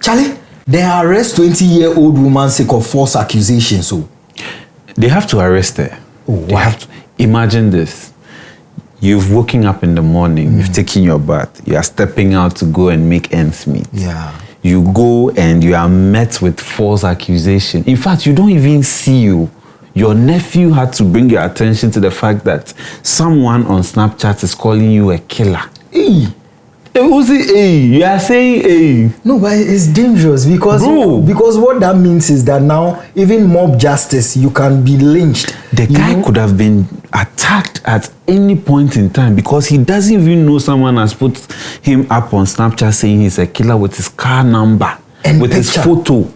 Charlie, they arrest 20-year-old woman sake of false accusations. So they have to arrest her. Oh, they have to. Imagine this. You've woken up in the morning, you've taken your bath, you are stepping out to go and make ends meet. Yeah. You go and you are met with false accusation. In fact, you don't even see you. Your nephew had to bring your attention to the fact that someone on Snapchat is calling you a killer. Hey. You are saying No, but it's dangerous because what that means is that now even mob justice, you can be lynched. The guy could have been attacked at any point in time because he doesn't even know someone has put him up on Snapchat saying he's a killer with his car number and with his photo.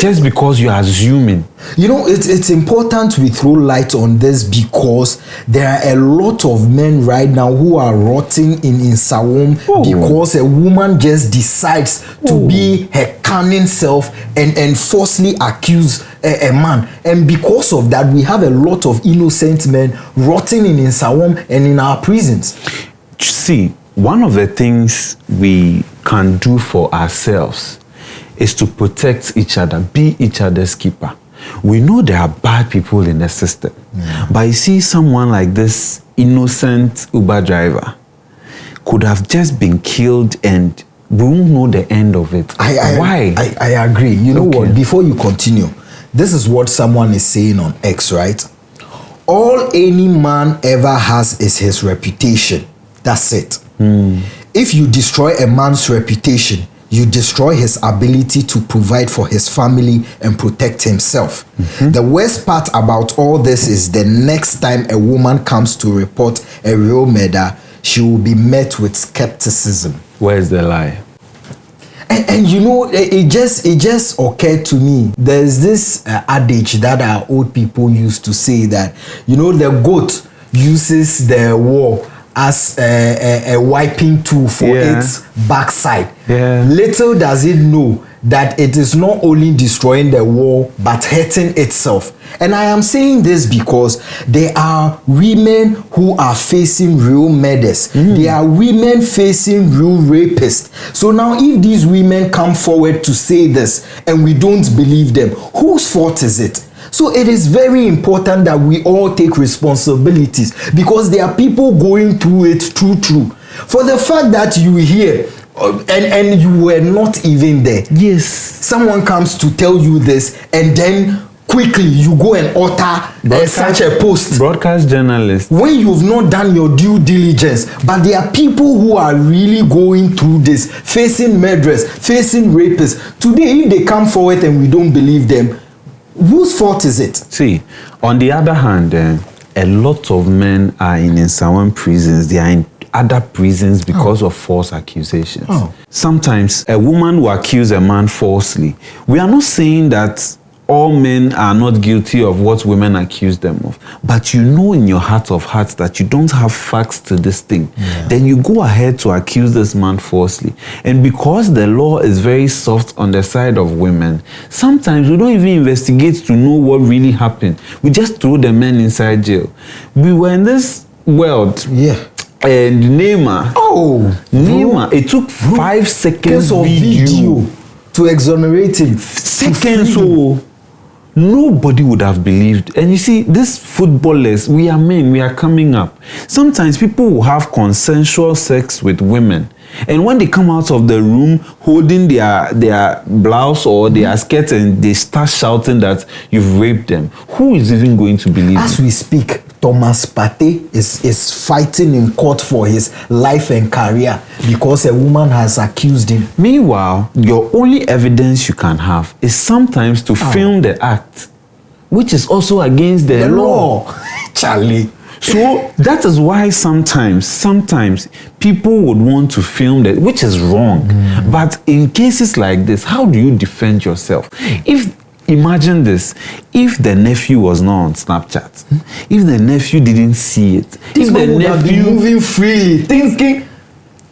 Just because you are assuming. You know, it's important we throw light on this because there are a lot of men right now who are rotting in Insawam because a woman just decides to be her cunning self and falsely accuse a man. And because of that, we have a lot of innocent men rotting in Insawam and in our prisons. See, one of the things we can do for ourselves is to protect each other, be each other's keeper. We know there are bad people in the system, but you see someone like this innocent Uber driver could have just been killed and we won't know the end of it. Why? I agree. You know what? Before you continue, this is what someone is saying on X, right? All any man ever has is his reputation. That's it. If you destroy a man's reputation, you destroy his ability to provide for his family and protect himself. The worst part about all this is the next time a woman comes to report a real murder, she will be met with skepticism. Where's the lie? And you know, it just occurred to me. There's this adage that our old people used to say that, you know, the goat uses the war as a wiping tool for its backside. Little does it know that it is not only destroying the wall but hurting itself. And I am saying this because there are women who are facing real murders. There are women facing real rapists. So now if these women come forward to say this and we don't believe them, whose fault is it? So it is very important that we all take responsibilities because there are people going through it true. For the fact that you hear and you were not even there. Yes. Someone comes to tell you this and then quickly you go and alter such a post. Broadcast journalist. When you've not done your due diligence. But there are people who are really going through this, facing murderers, facing rapists. Today, if they come forward and we don't believe them, whose fault is it? See, on the other hand, a lot of men are in Insawam prisons. They are in other prisons because of false accusations. Sometimes a woman will accuse a man falsely. We are not saying that all men are not guilty of what women accuse them of. But you know in your heart of hearts that you don't have facts to this thing. Then you go ahead to accuse this man falsely. And because the law is very soft on the side of women, sometimes we don't even investigate to know what really happened. We just throw the men inside jail. We were in this world. And Neymar. Neymar. It took 5 seconds of video to exonerate him. Seconds. Nobody would have believed. And you see, these footballers, we are men, we are coming up. Sometimes people will have consensual sex with women. And when they come out of the room holding their blouse or their skirt and they start shouting that you've raped them, who is even going to believe As we speak, Thomas Partey is fighting in court for his life and career because a woman has accused him. Meanwhile, your only evidence you can have is sometimes to film the act, which is also against the law. Charlie. So that is why sometimes people would want to film that, which is wrong. But in cases like this, how do you defend yourself? Imagine this, if the nephew was not on Snapchat, if the nephew didn't see it, if the nephew moving freely, thinking,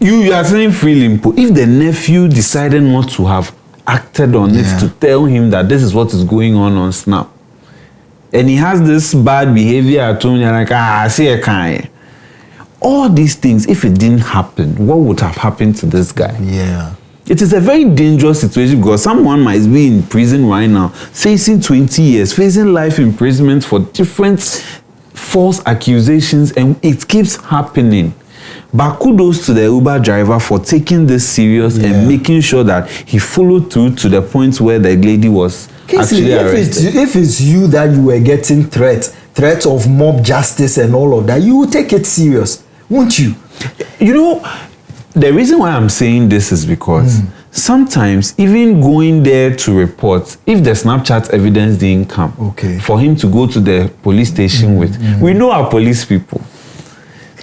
you are saying freely, if the nephew decided not to have acted on it to tell him that this is what is going on Snap, and he has this bad behavior at home, you're like, I see a kind. All these things, if it didn't happen, what would have happened to this guy? It is a very dangerous situation because someone might be in prison right now, facing 20 years, facing life imprisonment for different false accusations, and it keeps happening. But kudos to the Uber driver for taking this serious and making sure that he followed through to the point where the lady was actually arrested. If it's you that you were getting threats of mob justice and all of that, you will take it serious, won't you? You know, the reason why I'm saying this is because sometimes even going there to report, if the Snapchat evidence didn't come, for him to go to the police station with, we know our police people.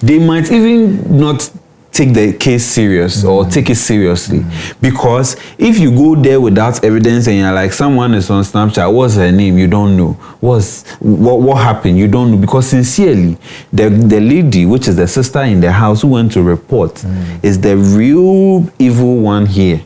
They might even not take the case serious or take it seriously, because if you go there without evidence and you're like, someone is on Snapchat, what's her name, you don't know, what happened, you don't know, because sincerely the lady, which is the sister in the house who went to report, is the real evil one here,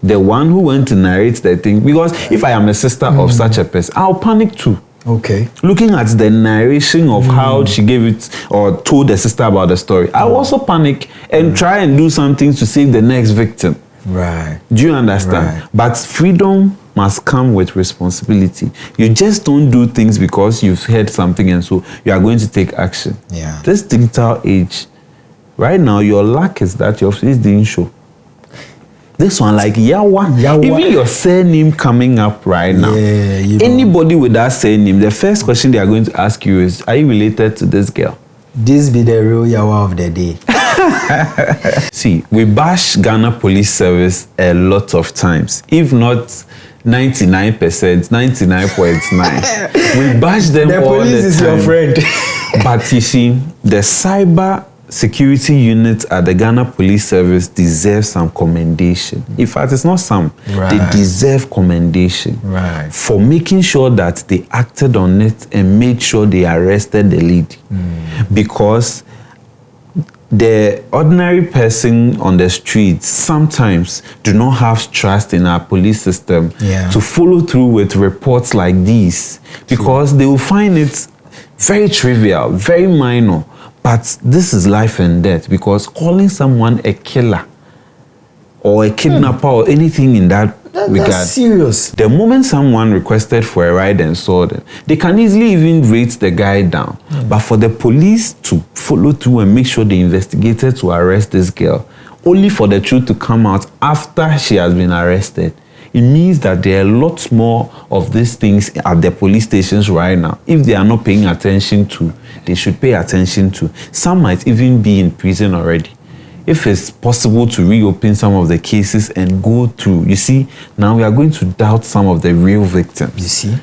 the one who went to narrate the thing. Because if I am a sister of such a person, I'll panic too. Looking at the narration of how she gave it or told the sister about the story, I will also panic and try and do something to save the next victim. Right. Do you understand? But freedom must come with responsibility. You just don't do things because you've heard something and so you are going to take action. This digital age, right now, your luck is that your face didn't show. This one, like Yawa. Even your surname coming up right now. Anybody with that surname, the first question they are going to ask you is, are you related to this girl? This be the real Yawa of the day. See, we bash Ghana Police Service a lot of times. If not 99%, 99.9. We bash them the all the time. The police is your friend. But you see, the cyber security units at the Ghana Police Service deserve some commendation. In fact, it's not some. They deserve commendation for making sure that they acted on it and made sure they arrested the lady. Because the ordinary person on the streets sometimes do not have trust in our police system to follow through with reports like these, because they will find it very trivial, very minor. But this is life and death, because calling someone a killer or a kidnapper or anything in that regard, that's serious. The moment someone requested for a ride and saw them, they can easily even rate the guy down. But for the police to follow through and make sure they investigated to arrest this girl, only for the truth to come out after she has been arrested, it means that there are lots more of these things at the police stations right now. If they are not paying attention to, they should pay attention to. Some might even be in prison already. If it's possible to reopen some of the cases and go through, you see, now we are going to doubt some of the real victims. You see?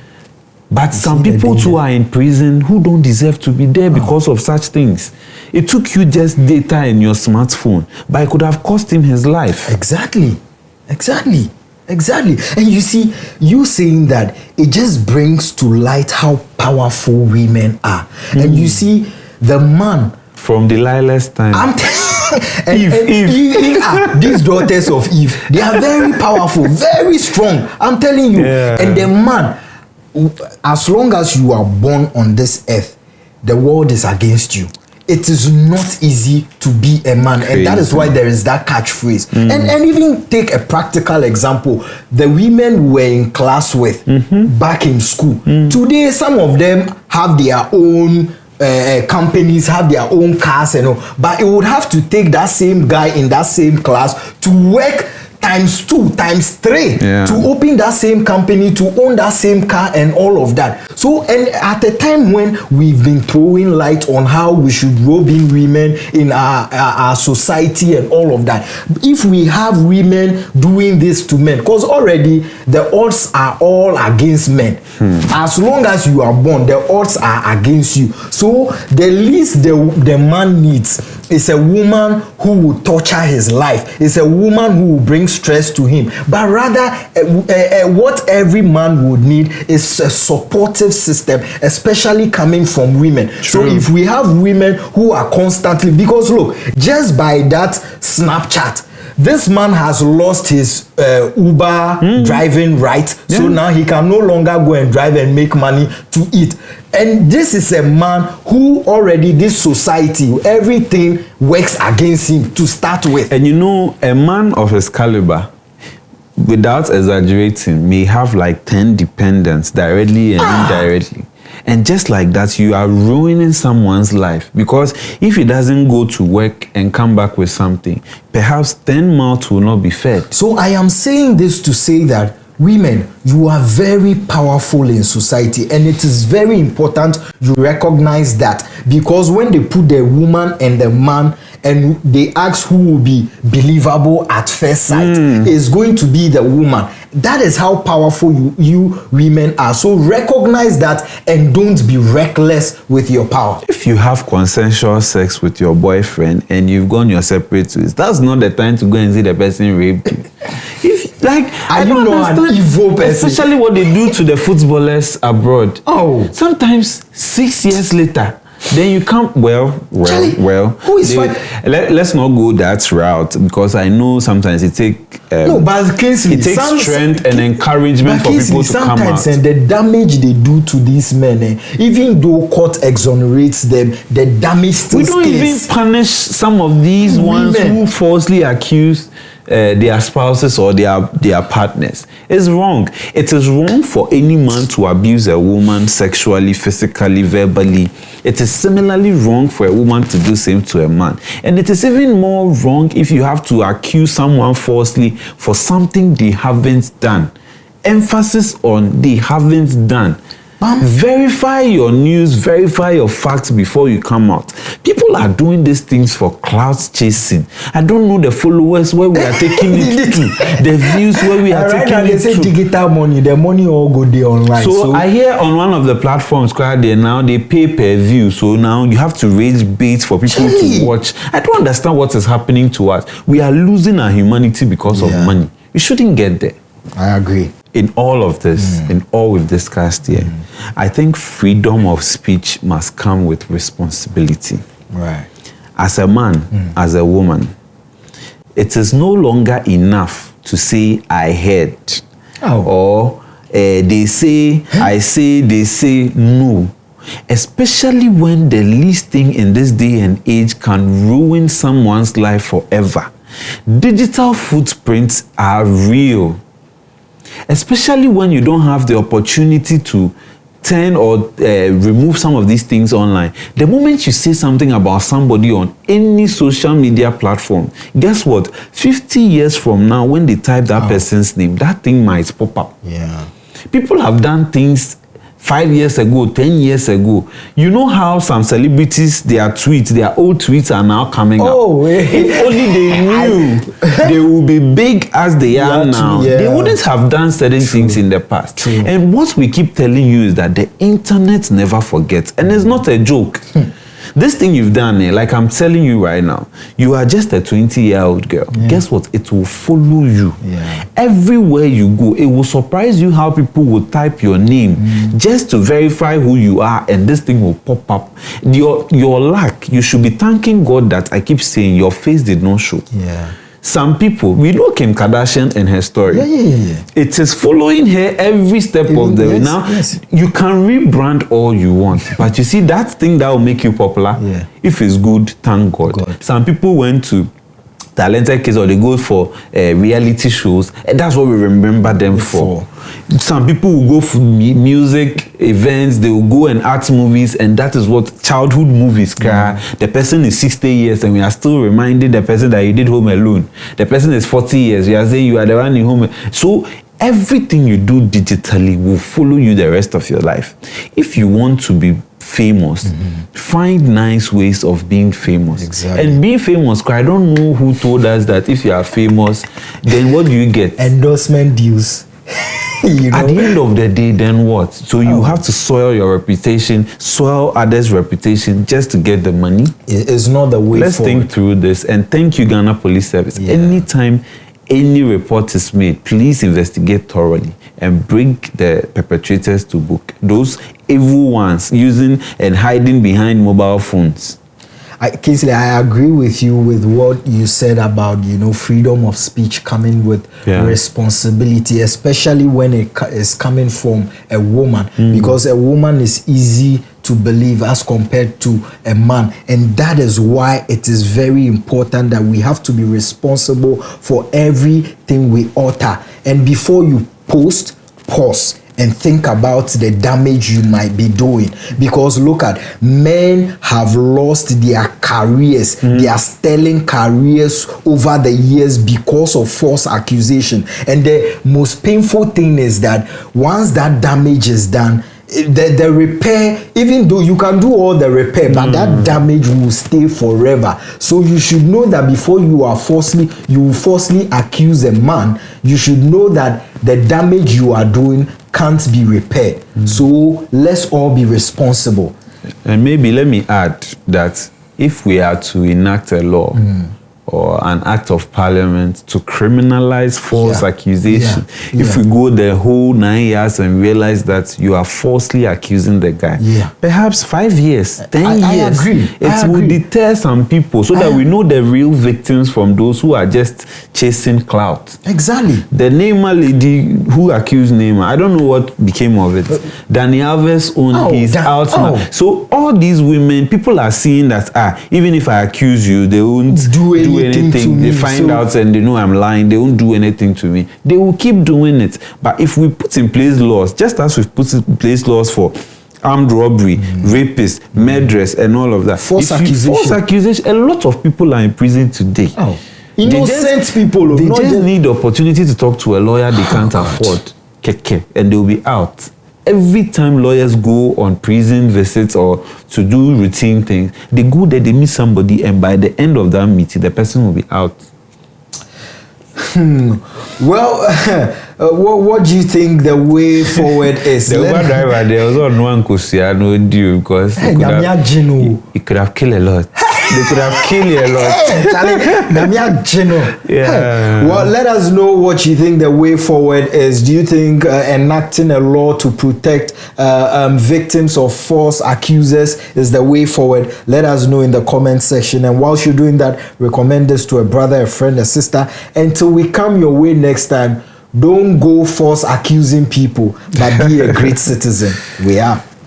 But some people too are in prison who don't deserve to be there because of such things. It took you just data in your smartphone, but it could have cost him his life. Exactly. And you see, you saying that, it just brings to light how powerful women are. And you see, the man from Delilah's time, Eve, these daughters of Eve, they are very powerful, very strong, I'm telling you. And the man, as long as you are born on this earth, the world is against you. It is not easy to be a man. Crazy. And that is why there is that catchphrase. And even take a practical example. The women we were in class with back in school. Today, some of them have their own companies, have their own cars and all. But it would have to take that same guy in that same class to work times 2, times 3 to open that same company, to own that same car and all of that. So, and at a time when we've been throwing light on how we should robe in women in our society and all of that, if we have women doing this to men, because already the odds are all against men. As long as you are born, the odds are against you. So the least the man needs is a woman who will torture his life. It's a woman who will bring stress to him. But rather, what every man would need is a supportive system, especially coming from women. True. So if we have women who are constantly, because look, just by that Snapchat, this man has lost his Uber driving right. So now he can no longer go and drive and make money to eat. And this is a man who already, this society, everything works against him to start with. And you know, a man of his caliber, without exaggerating, may have like 10 dependents directly and indirectly. And just like that, you are ruining someone's life, because if he doesn't go to work and come back with something, perhaps 10 mouths will not be fed. So I am saying this to say that women, you are very powerful in society, and it is very important you recognize that, because when they put the woman and the man and they ask who will be believable at first sight, it's going to be the woman. That is how powerful you women are. So recognize that and don't be reckless with your power. If you have consensual sex with your boyfriend and you've gone your separate ways, that's not the time to go and see the person raped you. If I don't understand, an evil person? Especially what they do to the footballers abroad. Oh, sometimes 6 years later, then you come. Charlie, who is let's not go that route, because I know sometimes it takes but Kingsley, it takes strength and encouragement for people to come out. And the damage they do to these men, even though court exonerates them, the damage still stays. We don't even punish some of these ones who falsely accuse their spouses or their partners. It's wrong. It is wrong for any man to abuse a woman sexually, physically, verbally. It is similarly wrong for a woman to do same to a man. And it is even more wrong if you have to accuse someone falsely for something they haven't done. Emphasis on they haven't done. Verify your news, verify your facts before you come out. People are doing these things for clout chasing. I don't know the followers where we are taking it to, the views where we are taking it to. They say digital money, the money all go there online. So I hear on one of the platforms there now, they pay per view. So now you have to raise baits for people to watch. I don't understand what is happening to us. We are losing our humanity because of money. We shouldn't get there. I agree. In all of this, in all we've discussed here, I think freedom of speech must come with responsibility. Right. As a man, as a woman, it is no longer enough to say, I heard. Or they say, I say, they say, no. Especially when the least thing in this day and age can ruin someone's life forever. Digital footprints are real. Especially when you don't have the opportunity to turn or remove some of these things online. The moment you say something about somebody on any social media platform, guess what? 50 years from now, when they type that person's name, that thing might pop up. Yeah. People have done things 5 years ago, 10 years ago. You know how some celebrities, their old tweets are now coming up. If only they knew they would be big as they are now. They wouldn't have done certain things in the past. And what we keep telling you is that the internet never forgets. And it's not a joke. This thing you've done, like I'm telling you right now, you are just a 20-year-old girl. Guess what? It will follow you. Everywhere you go, it will surprise you how people will type your name just to verify who you are, and this thing will pop up. Your luck, you should be thanking God that I keep saying your face did not show. Some people, we know Kim Kardashian and her story. It is following her every step of the way. Now, you can rebrand all you want, but you see that thing that will make you popular, if it's good, thank God. Some people went to talented kids, or they go for reality shows, and that's what we remember them for. Some people will go for music events, they will go and act movies, and that is what childhood movies cry. The person is 60 years and we are still reminding the person that you did Home Alone. The person is 40 years, we are saying you are the one in Home. So everything you do digitally will follow you the rest of your life. If you want to be famous, find nice ways of being famous. And being famous, I don't know who told us that if you are famous, then what do you get? Endorsement deals. You know? At the end of the day, then what? So you have to soil your reputation, soil others' reputation just to get the money? It's not the way Let's think through this, and thank you, Ghana Police Service. Anytime any report is made, please investigate thoroughly and bring the perpetrators to book. Those evil ones using and hiding behind mobile phones. Kingsley, I agree with you with what you said about, freedom of speech coming with responsibility, especially when it is coming from a woman, because a woman is easy to believe as compared to a man. And that is why it is very important that we have to be responsible for everything we utter. And before you post, pause and think about the damage you might be doing. Because look at, men have lost their careers, their sterling careers over the years because of false accusation. And the most painful thing is that once that damage is done, the repair, even though you can do all the repair, but that damage will stay forever. So you should know that before you falsely accuse a man, you should know that the damage you are doing can't be repaired. So let's all be responsible. And maybe let me add that if we are to enact a law or an act of parliament to criminalize false accusation, if we go the whole 9 years and realize that you are falsely accusing the guy, perhaps 5 years, 10 years, it will deter some people so that we know the real victims from those who are just chasing clout. Exactly. The Neymar lady who accused Neymar, I don't know what became of it. Dani Alves own, he's out now. So all these women, people are seeing that even if I accuse you, they won't do anything. They find out and they know I'm lying. They won't do anything to me. They will keep doing it. But if we put in place laws, just as we've put in place laws for armed robbery, rapists, murderers, and all of that, false accusation, a lot of people are in prison today. Innocent people. They just need the opportunity to talk to a lawyer they can't afford, and they'll be out. Every time lawyers go on prison visits or to do routine things, they go there, they meet somebody, and by the end of that meeting, the person will be out. Well, what do you think the way forward is? The Uber driver, there was one Kusiano deal because he could have killed a lot. They could have killed you a lot. Well, let us know what you think the way forward is. Do you think enacting a law to protect victims of false accusers is the way forward? Let us know in the comment section. And whilst you're doing that, recommend this to a brother, a friend, a sister. Until we come your way next time, don't go false accusing people, but be a great citizen. We are.